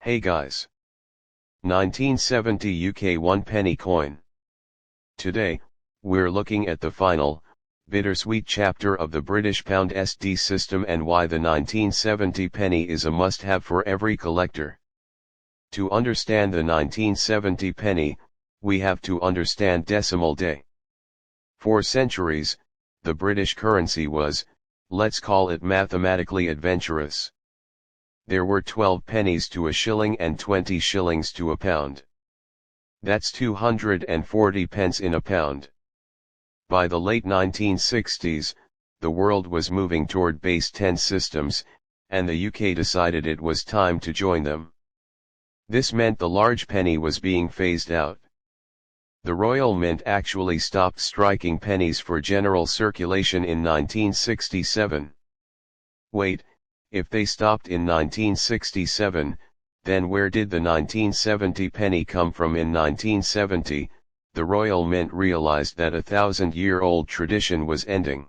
Hey guys. 1970 UK 1 penny coin. Today, we're looking at the final, bittersweet chapter of the British pound SD system and why the 1970 penny is a must-have for every collector. To understand the 1970 penny, we have to understand decimal day. For centuries, the British currency was, let's call it mathematically adventurous. There were 12 pennies to a shilling and 20 shillings to a pound. That's 240 pence in a pound. By the late 1960s, the world was moving toward base 10 systems, and the UK decided it was time to join them. This meant the large penny was being phased out. The Royal Mint actually stopped striking pennies for general circulation in 1967. Wait, if they stopped in 1967, then where did the 1970 penny come from? In 1970, the Royal Mint realized that a 1,000-year-old tradition was ending.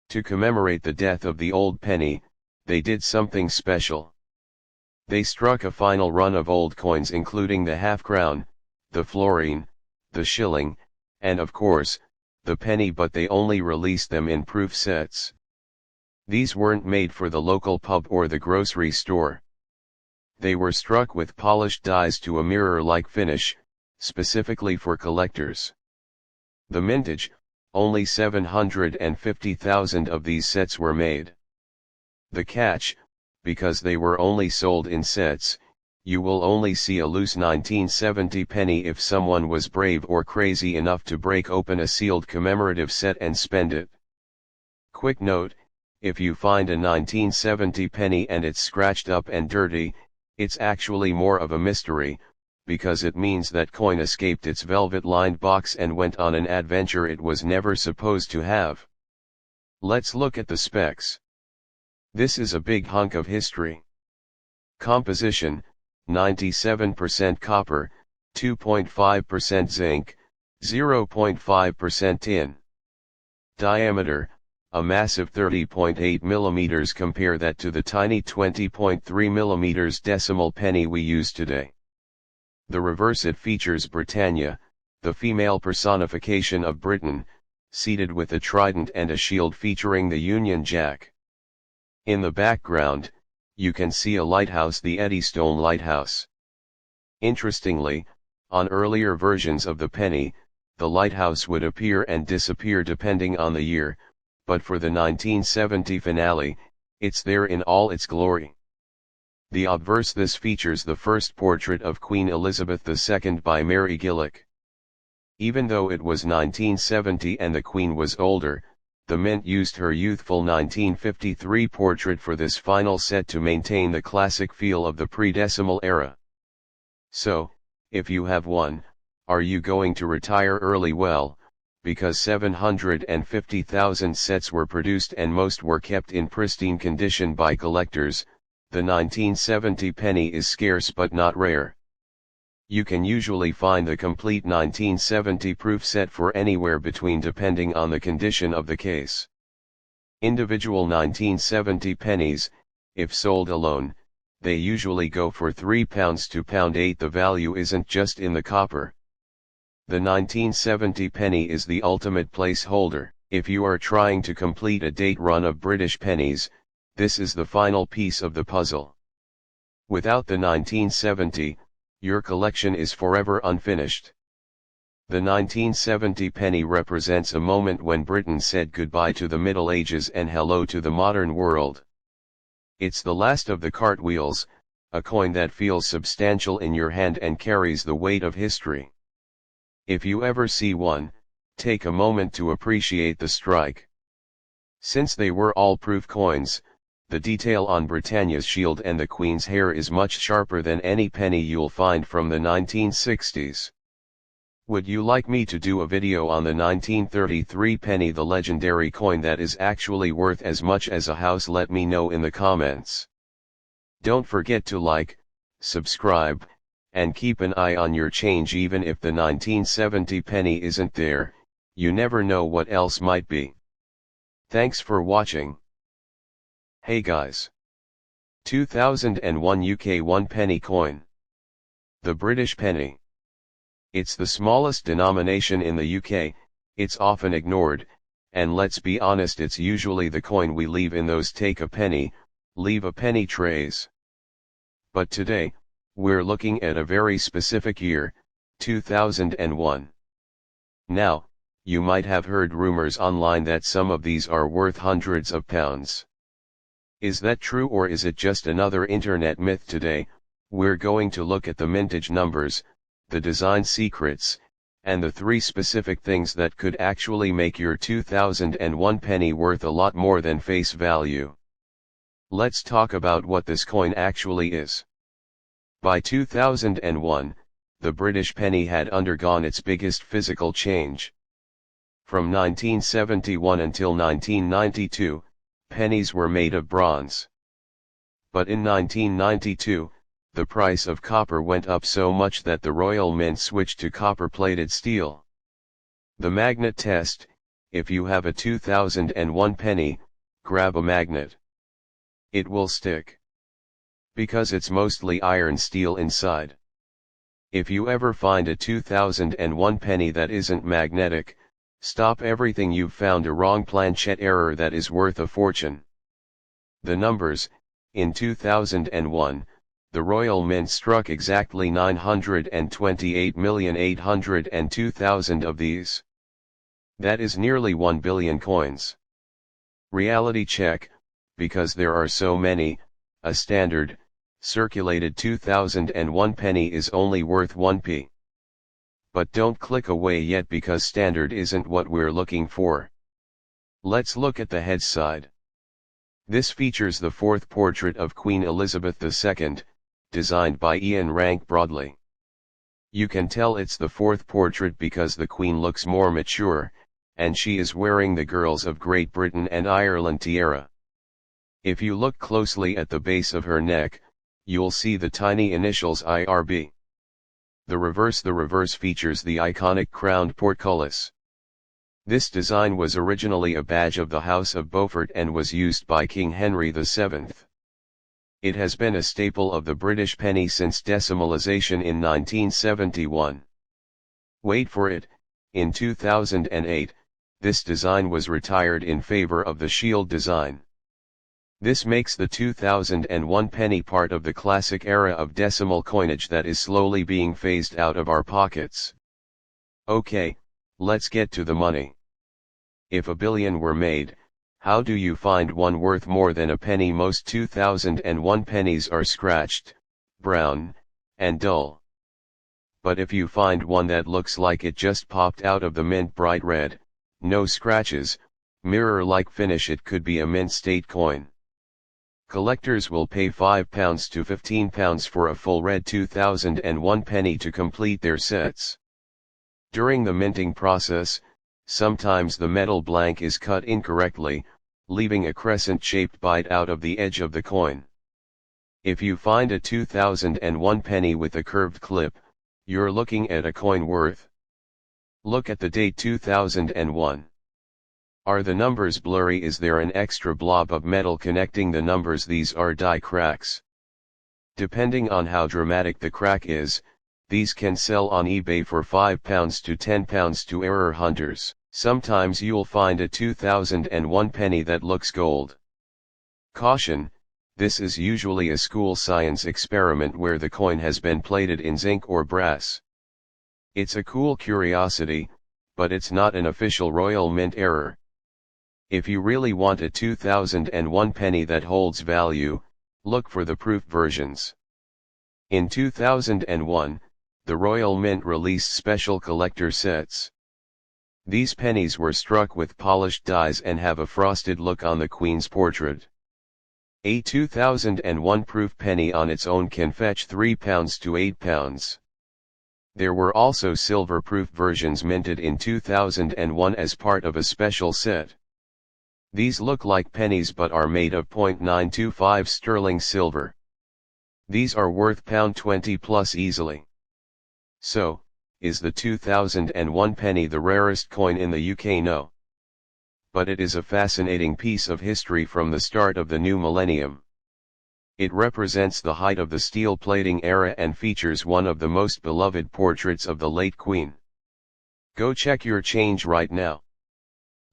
To commemorate the death of the old penny, they did something special. They struck a final run of old coins including the half-crown, the florin, the shilling, and of course, the penny, but they only released them in proof sets. These weren't made for the local pub or the grocery store. They were struck with polished dies to a mirror-like finish, specifically for collectors. The mintage, only 750,000 of these sets were made. The catch, because they were only sold in sets, you will only see a loose 1970 penny if someone was brave or crazy enough to break open a sealed commemorative set and spend it. Quick note, if you find a 1970 penny and it's scratched up and dirty, it's actually more of a mystery, because it means that coin escaped its velvet-lined box and went on an adventure it was never supposed to have. Let's look at the specs. This is a big hunk of history. Composition, 97% copper, 2.5% zinc, 0.5% tin. Diameter, a massive 30.8 mm. Compare that to the tiny 20.3 mm decimal penny we use today. The reverse, it features Britannia, the female personification of Britain, seated with a trident and a shield featuring the Union Jack. In the background, you can see a lighthouse, the Eddystone Lighthouse. Interestingly, on earlier versions of the penny, the lighthouse would appear and disappear depending on the year, but for the 1970 finale, it's there in all its glory. The obverse, this features the first portrait of Queen Elizabeth II by Mary Gillick. Even though it was 1970 and the Queen was older, the Mint used her youthful 1953 portrait for this final set to maintain the classic feel of the pre-decimal era. So, if you have one, are you going to retire early? Well, because 750,000 sets were produced and most were kept in pristine condition by collectors, the 1970 penny is scarce but not rare. You can usually find the complete 1970 proof set for anywhere between, depending on the condition of the case. Individual 1970 pennies, if sold alone, they usually go for £3 to £8. The value isn't just in the copper. The 1970 penny is the ultimate placeholder. If you are trying to complete a date run of British pennies, this is the final piece of the puzzle. Without the 1970, your collection is forever unfinished. The 1970 penny represents a moment when Britain said goodbye to the Middle Ages and hello to the modern world. It's the last of the cartwheels, a coin that feels substantial in your hand and carries the weight of history. If you ever see one, take a moment to appreciate the strike. Since they were all proof coins, the detail on Britannia's shield and the Queen's hair is much sharper than any penny you'll find from the 1960s. Would you like me to do a video on the 1933 penny, the legendary coin that is actually worth as much as a house? Let me know in the comments. Don't forget to like, subscribe, and keep an eye on your change. Even if the 1970 penny isn't there, you never know what else might be. Thanks for watching. Hey guys. 2001 UK 1 penny coin. The British penny. It's the smallest denomination in the UK, it's often ignored, and let's be honest, it's usually the coin we leave in those take a penny, leave a penny trays. But today, we're looking at a very specific year, 2001. Now, you might have heard rumors online that some of these are worth hundreds of pounds. Is that true, or is it just another internet myth? Today, we're going to look at the mintage numbers, the design secrets, and the 3 specific things that could actually make your 2001 penny worth a lot more than face value. Let's talk about what this coin actually is. By 2001, the British penny had undergone its biggest physical change. From 1971 until 1992, pennies were made of bronze. But in 1992, the price of copper went up so much that the Royal Mint switched to copper-plated steel. The magnet test: if you have a 2001 penny, grab a magnet. It will stick. Because it's mostly iron steel inside. If you ever find a 2001 penny that isn't magnetic, stop everything, you've found a wrong planchette error that is worth a fortune. The numbers: in 2001, the Royal Mint struck exactly 928,802,000 of these. That is nearly 1 billion coins. Reality check: because there are so many, a standard, circulated 2001 penny is only worth 1p. But don't click away yet, because standard isn't what we're looking for. Let's look at the head side. This features the 4th portrait of Queen Elizabeth II, designed by Ian Rank Broadley. You can tell it's the 4th portrait because the Queen looks more mature, and she is wearing the Girls of Great Britain and Ireland tiara. If you look closely at the base of her neck, you'll see the tiny initials IRB. The reverse features the iconic crowned portcullis. This design was originally a badge of the House of Beaufort and was used by King Henry VII. It has been a staple of the British penny since decimalisation in 1971. Wait for it, in 2008, this design was retired in favour of the shield design. This makes the 2001 penny part of the classic era of decimal coinage that is slowly being phased out of our pockets. Okay, let's get to the money. If a billion were made, how do you find one worth more than a penny? Most 2001 pennies are scratched, brown, and dull. But if you find one that looks like it just popped out of the mint, bright red, no scratches, mirror-like finish, it could be a mint state coin. Collectors will pay £5 to £15 for a full red 2001 penny to complete their sets. During the minting process, sometimes the metal blank is cut incorrectly, leaving a crescent-shaped bite out of the edge of the coin. If you find a 2001 penny with a curved clip, you're looking at a coin worth. Look at the date 2001. Are the numbers blurry? Is there an extra blob of metal connecting the numbers? These are die cracks. Depending on how dramatic the crack is, these can sell on eBay for £5 to £10 to error hunters. Sometimes you'll find a 2001 penny that looks gold. Caution: this is usually a school science experiment where the coin has been plated in zinc or brass. It's a cool curiosity, but it's not an official Royal Mint error. If you really want a 2001 penny that holds value, look for the proof versions. In 2001, the Royal Mint released special collector sets. These pennies were struck with polished dies and have a frosted look on the Queen's portrait. A 2001 proof penny on its own can fetch £3 to £8. There were also silver proof versions minted in 2001 as part of a special set. These look like pennies but are made of 0.925 sterling silver. These are worth £20 plus easily. So, is the 2001 penny the rarest coin in the UK? No. But it is a fascinating piece of history from the start of the new millennium. It represents the height of the steel plating era and features one of the most beloved portraits of the late Queen. Go check your change right now.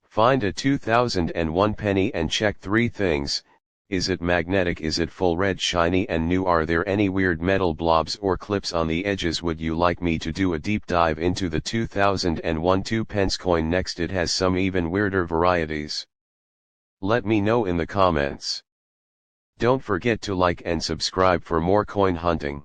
Find a 2001 penny and check 3 things: is it magnetic, is it full red, shiny and new, are there any weird metal blobs or clips on the edges? Would you like me to do a deep dive into the 2001 2p coin next? It has some even weirder varieties. Let me know in the comments. Don't forget to like and subscribe for more coin hunting.